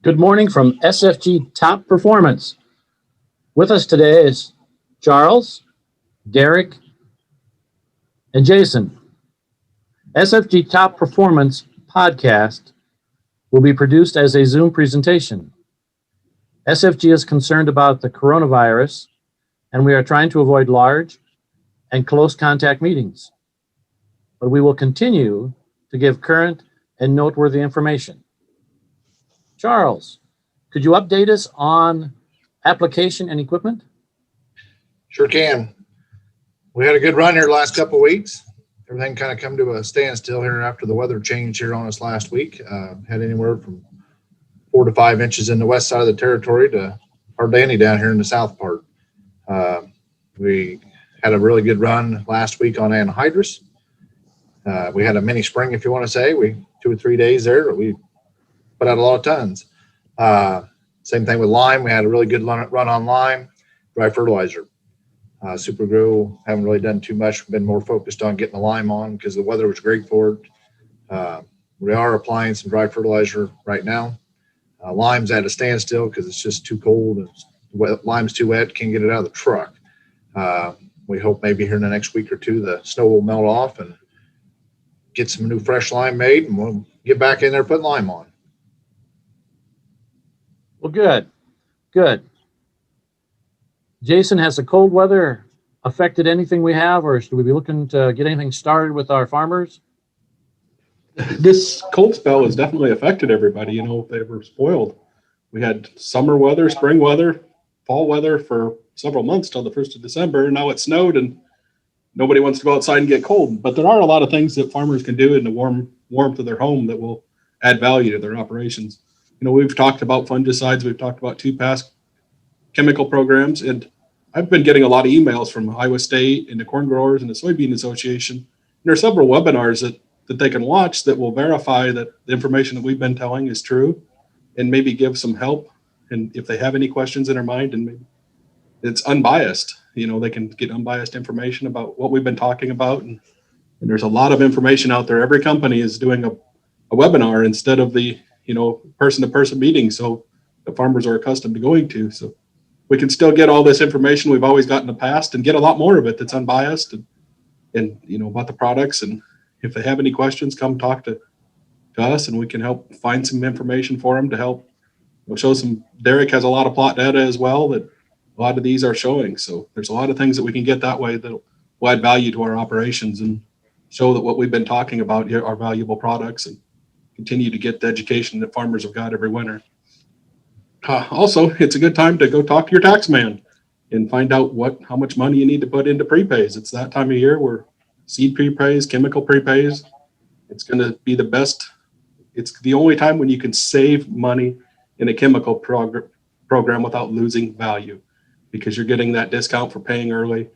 Good morning from SFG Top Performance. With us today is Charles, Derek, and Jason. SFG Top Performance podcast will be produced as a Zoom presentation. SFG is concerned about the coronavirus, and we are trying to avoid large and close contact meetings. But we will continue to give current and noteworthy information. Charles, could you update us on application and equipment? Sure can. We had a good run here the last couple of weeks. Everything kind of come to a standstill here after the weather changed here on us last week. Had anywhere from 4 to 5 inches in the west side of the territory to hardly any down here in the south part. We had a really good run last week on anhydrous. We had a mini spring, if you want to say. 2 or 3 days there, we put out a lot of tons. Same thing with lime. We had a really good run on lime, dry fertilizer. Super Grow, haven't really done too much. We've been more focused on getting the lime on because the weather was great for it. We are applying some dry fertilizer right now. Lime's at a standstill because it's just too cold. Lime's too wet, can't get it out of the truck. We hope maybe here in the next week or two the snow will melt off and get some new fresh lime made, and we'll get back in there putting lime on. Well, good. Jason, has the cold weather affected anything we have, or should we be looking to get anything started with our farmers? This cold spell has definitely affected everybody. They were spoiled. We had summer weather, spring weather, fall weather for several months till the 1st of December. Now it snowed and nobody wants to go outside and get cold. But there are a lot of things that farmers can do in the warmth of their home that will add value to their operations. We've talked about fungicides. We've talked about 2-pass chemical programs. And I've been getting a lot of emails from Iowa State and the corn growers and the soybean association. And there are several webinars that they can watch that will verify that the information that we've been telling is true and maybe give some help. And if they have any questions in their mind, and maybe it's unbiased, they can get unbiased information about what we've been talking about. And there's a lot of information out there. Every company is doing a webinar instead of the person-to-person meetings, so the farmers are accustomed to going to. So we can still get all this information we've always got in the past and get a lot more of it that's unbiased and about the products. And if they have any questions, come talk to us, and we can help find some information for them to help show some. Derek has a lot of plot data as well that a lot of these are showing. So there's a lot of things that we can get that way that will add value to our operations and show that what we've been talking about here are valuable products, and continue to get the education that farmers have got every winter. Also, it's a good time to go talk to your tax man and find out how much money you need to put into prepays. It's that time of year where seed prepays, chemical prepays, it's going to be the best. It's the only time when you can save money in a chemical program without losing value, because you're getting that discount for paying early.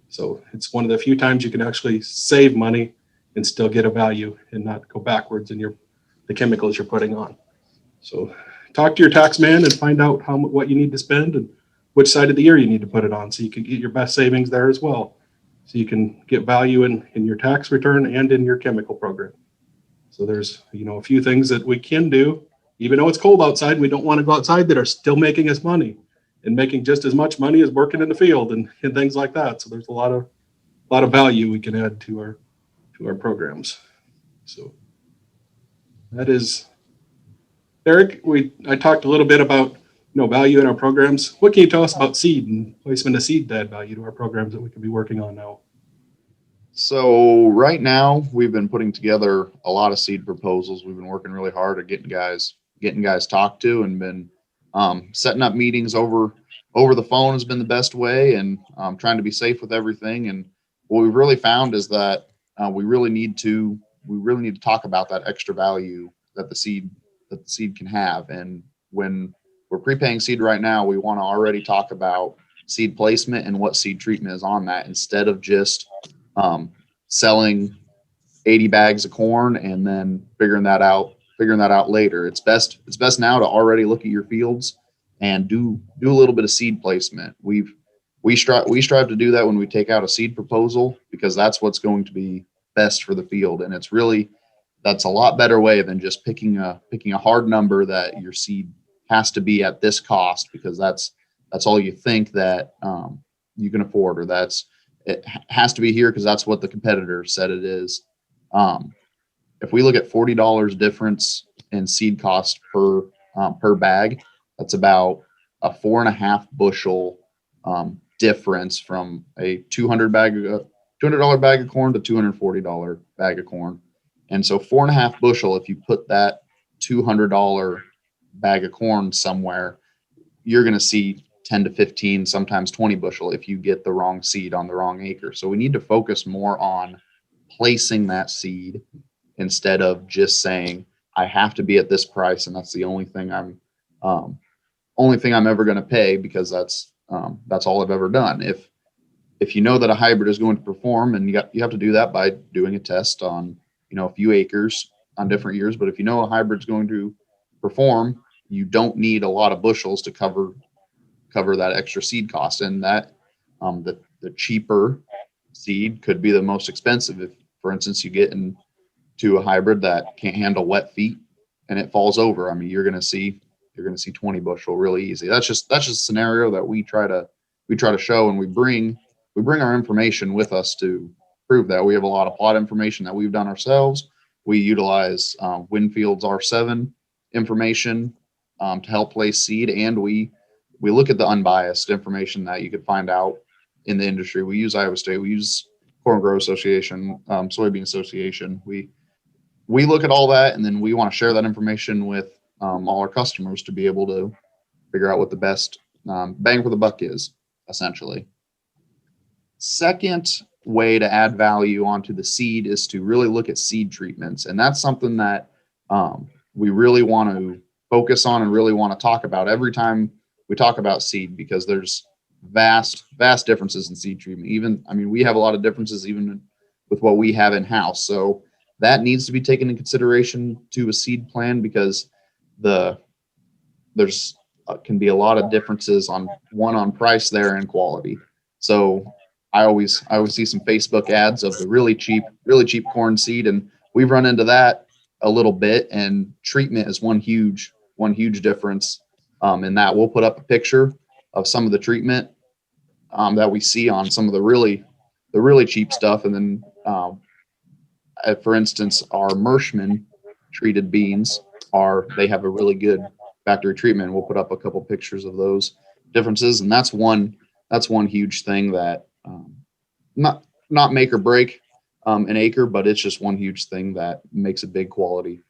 So it's one of the few times you can actually save money and still get a value and not go backwards in the chemicals you're putting on. So talk to your tax man and find out what you need to spend and which side of the year you need to put it on, so you can get your best savings there as well. So you can get value in your tax return and in your chemical program. So there's a few things that we can do, even though it's cold outside. We don't want to go outside, that are still making us money and making just as much money as working in the field and things like that. So there's a lot of value we can add to our programs. So that is, Eric, I talked a little bit about value in our programs. What can you tell us about seed and placement of seed to add value to our programs that we could be working on now? So right now we've been putting together a lot of seed proposals. We've been working really hard at getting guys talked to, and been setting up meetings over the phone has been the best way, and trying to be safe with everything. And what we've really found is that we really need to talk about that extra value that the seed can have. And when we're prepaying seed right now, we want to already talk about seed placement and what seed treatment is on that, instead of just selling 80 bags of corn and then figuring that out later. It's best now to already look at your fields and do a little bit of seed placement. We strive to do that when we take out a seed proposal, because that's what's going to be best for the field. And that's a lot better way than just picking a hard number that your seed has to be at this cost because that's all you think that you can afford, or it has to be here because that's what the competitor said it is. If we look at $40 difference in seed cost per bag, that's about a 4.5 bushel difference from a $200 bag of corn to $240 bag of corn. And so 4.5 bushel, if you put that $200 bag of corn somewhere, you're going to see 10 to 15, sometimes 20 bushel if you get the wrong seed on the wrong acre. So we need to focus more on placing that seed instead of just saying, I have to be at this price and that's the only thing I'm ever going to pay because that's all I've ever done. If you know that a hybrid is going to perform, and you have to do that by doing a test on a few acres on different years, but if you know a hybrid's going to perform, you don't need a lot of bushels to cover that extra seed cost. And that the cheaper seed could be the most expensive. If, for instance, you get into a hybrid that can't handle wet feet and it falls over, I mean, you're going to see 20 bushel really easy. That's just a scenario that we try to show, and we bring our information with us to prove that. We have a lot of plot information that we've done ourselves. We utilize Winfield's R7 information to help place seed, and we look at the unbiased information that you could find out in the industry. We use Iowa State, we use Corn Grower Association, Soybean Association. We look at all that, and then we want to share that information with all our customers to be able to figure out what the best bang for the buck is, essentially. Second way to add value onto the seed is to really look at seed treatments. And that's something that we really want to focus on and really want to talk about every time we talk about seed, because there's vast differences in seed treatment. We have a lot of differences even with what we have in house. So that needs to be taken into consideration to a seed plan, because there's can be a lot of differences on price there and quality. So I always see some Facebook ads of the really cheap corn seed, and we've run into that a little bit. And treatment is one huge difference. In that we'll put up a picture of some of the treatment that we see on some of the really cheap stuff, and then for instance, our Mershman treated beans they have a really good factory treatment. We'll put up a couple pictures of those differences, and that's one huge thing that not make or break an acre, but it's just one huge thing that makes a big quality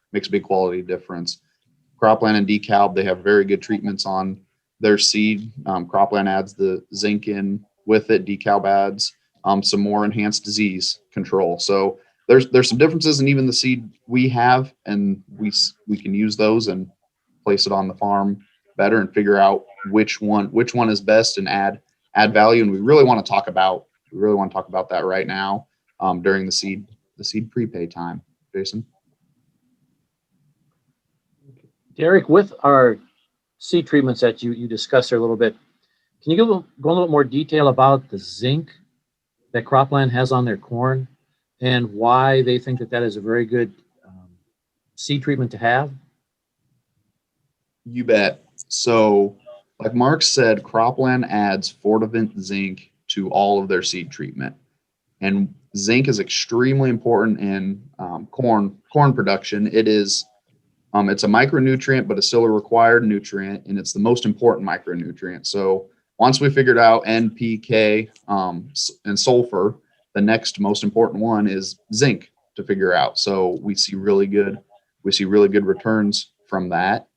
difference. Cropland and DeKalb, they have very good treatments on their seed. Cropland adds the zinc in with it. DeKalb adds some more enhanced disease control. So there's some differences in even the seed we have, and we can use those and place it on the farm better and figure out which one is best and add value. And we really want to talk about that right now during the seed prepay time. Jason. Derek, with our seed treatments that you discussed there a little bit, can you go a little more detail about the zinc that Cropland has on their corn and why they think that is a very good seed treatment to have? You bet. So, like Mark said, Cropland adds Fortivent zinc to all of their seed treatment, and zinc is extremely important in corn production. It's a micronutrient, but it's still a required nutrient, and it's the most important micronutrient. So once we figured out NPK and sulfur, the next most important one is zinc to figure out. So we see really good returns from that.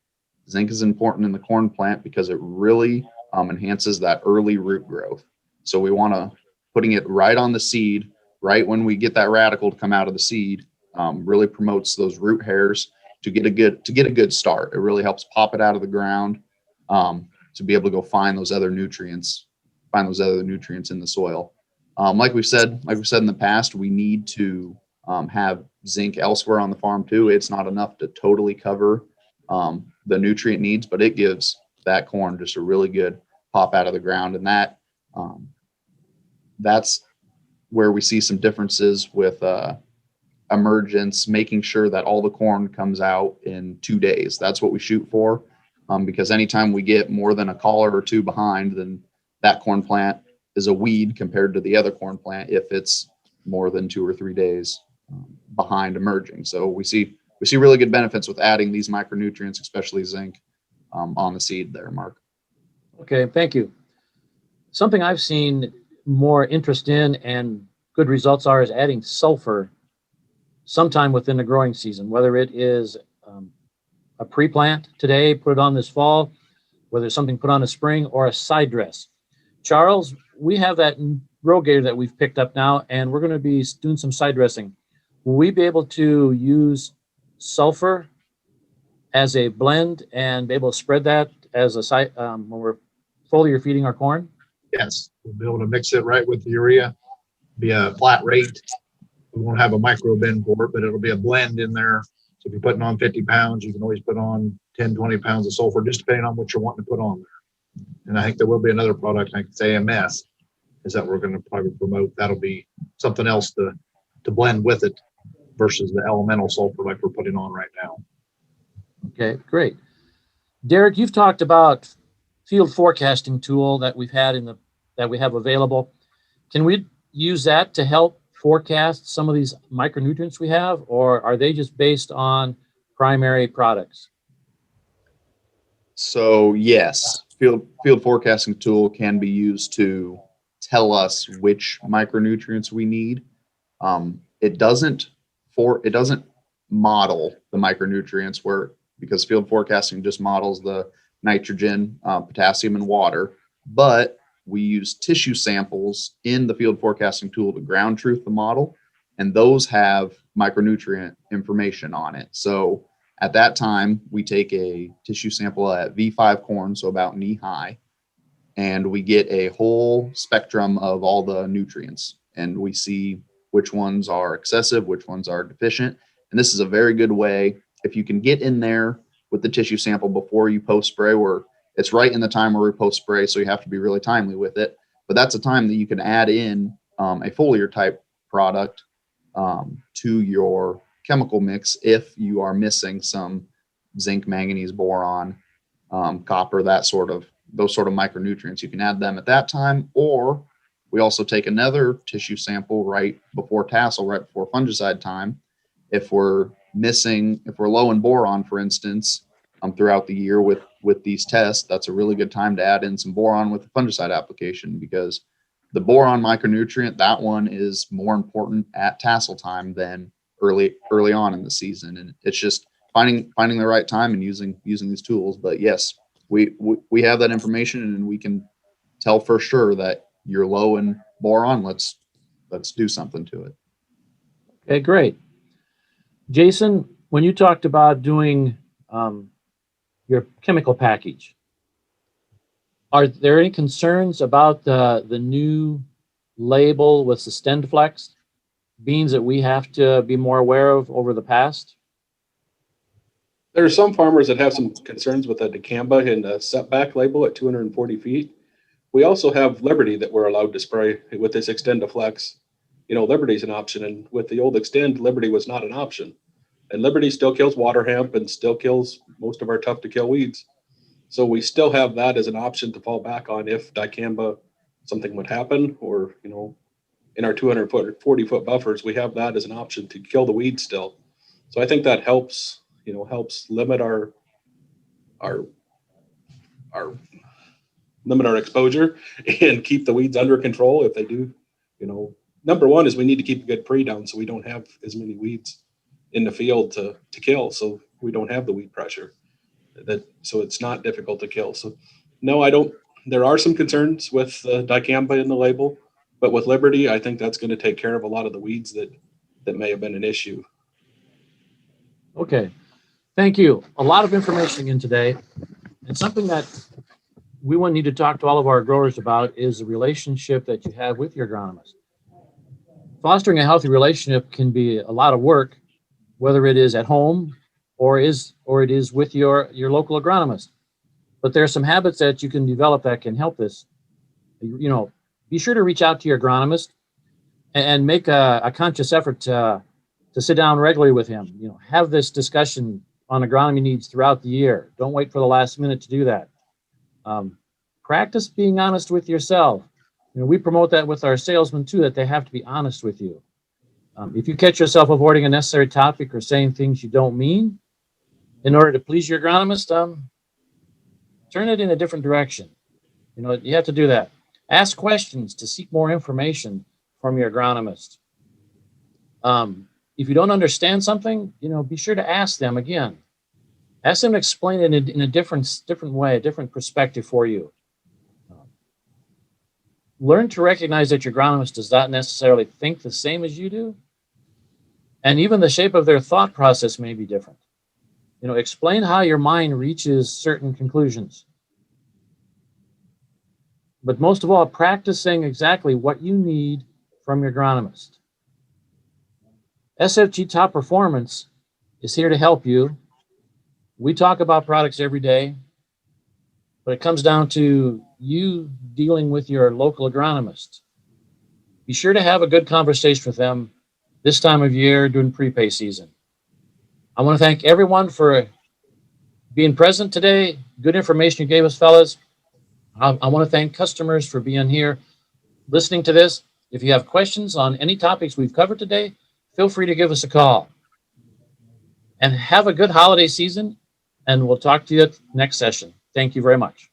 Zinc is important in the corn plant because it really enhances that early root growth. So we want to putting it right on the seed, right when we get that radicle to come out of the seed, really promotes those root hairs to get a good start. It really helps pop it out of the ground to be able to go find those other nutrients in the soil. Like we've said in the past, we need to have zinc elsewhere on the farm too. It's not enough to totally cover the nutrient needs, but it gives that corn just a really good pop out of the ground. And that's where we see some differences with emergence, making sure that all the corn comes out in 2 days. That's what we shoot for. because anytime we get more than a collar or two behind, then that corn plant is a weed compared to the other corn plant if it's more than 2 or 3 days behind emerging. So we see really good benefits with adding these micronutrients, especially zinc, on the seed there, Mark. Okay, thank you. Something I've seen more interest in and good results are is adding sulfur sometime within the growing season, whether it is a pre-plant today, put it on this fall, whether it's something put on a spring or a side dress. Charles, we have that row gator that we've picked up now, and we're going to be doing some side dressing. Will we be able to use sulfur as a blend and be able to spread that as a side when we're foliar feeding our corn? Yes, we'll be able to mix it right with the urea, be a flat rate. We won't have a micro bin for it, but it'll be a blend in there. So if you're putting on 50 pounds, you can always put on 10, 20 pounds of sulfur, just depending on what you're wanting to put on there. And I think there will be another product, I think it's AMS, is that we're going to probably promote. That'll be something else to blend with it versus the elemental sulfur like we're putting on right now. Okay, great. Derek, you've talked about field forecasting tool that we've had that we have available. Can we use that to help forecast some of these micronutrients we have, or are they just based on primary products? So yes, field forecasting tool can be used to tell us which micronutrients we need. It doesn't model the micronutrients because field forecasting just models the nitrogen, potassium, and water. But we use tissue samples in the field forecasting tool to ground truth the model, and those have micronutrient information on it. So at that time, we take a tissue sample at V5 corn, so about knee high, and we get a whole spectrum of all the nutrients, and we see which ones are excessive, which ones are deficient. And this is a very good way, if you can get in there with the tissue sample before you post spray, where it's right in the time where we post spray, so you have to be really timely with it. But that's a time that you can add in a foliar type product to your chemical mix if you are missing some zinc, manganese, boron, copper, those sort of micronutrients. You can add them at that time, or we also take another tissue sample right before tassel, right before fungicide time. If we're low in boron, for instance, throughout the year with these tests, that's a really good time to add in some boron with the fungicide application, because the boron micronutrient, that one is more important at tassel time than early on in the season. And it's just finding the right time and using these tools. But yes, we have that information, and we can tell for sure that you're low in boron. Let's do something to it. Okay, great. Jason, when you talked about doing your chemical package, are there any concerns about the new label with the StendFlex beans that we have to be more aware of over the past? There are some farmers that have some concerns with the dicamba and the setback label at 240 feet. We also have Liberty that we're allowed to spray with this Extend-A-Flex. Liberty's an option, and with the old Extend, Liberty was not an option. And Liberty still kills water hemp and still kills most of our tough to kill weeds. So we still have that as an option to fall back on if dicamba something would happen, or, in our 240-foot buffers, we have that as an option to kill the weeds still. So I think that helps limit our exposure and keep the weeds under control if they do. Number one is we need to keep a good pre down so we don't have as many weeds in the field to kill, so we don't have the weed pressure. So it's not difficult to kill. So no, I don't. There are some concerns with dicamba in the label, but with Liberty, I think that's going to take care of a lot of the weeds that may have been an issue. Okay, thank you. A lot of information again today, and something that we will need to talk to all of our growers about is the relationship that you have with your agronomist. Fostering a healthy relationship can be a lot of work, whether it is at home or it is with your local agronomist. But there are some habits that you can develop that can help this. Be sure to reach out to your agronomist and make a conscious effort to sit down regularly with him. Have this discussion on agronomy needs throughout the year. Don't wait for the last minute to do that. Practice being honest with yourself. You know, we promote that with our salesmen too, that they have to be honest with you. If you catch yourself avoiding a necessary topic or saying things you don't mean in order to please your agronomist, turn it in a different direction. You know, you have to do that. Ask questions to seek more information from your agronomist. If you don't understand something, you know, be sure to ask them again. Ask them to explain it in a different way, a different perspective for you. Learn to recognize that your agronomist does not necessarily think the same as you do. And even the shape of their thought process may be different. You know, explain how your mind reaches certain conclusions. But most of all, practice saying exactly what you need from your agronomist. SFG Top Performance is here to help you. We talk about products every day, but it comes down to you dealing with your local agronomist. Be sure to have a good conversation with them this time of year during prepay season. I want to thank everyone for being present today. Good information you gave us, fellas. I want to thank customers for being here, listening to this. If you have questions on any topics we've covered today, feel free to give us a call. And have a good holiday season, and we'll talk to you at the next session. Thank you very much.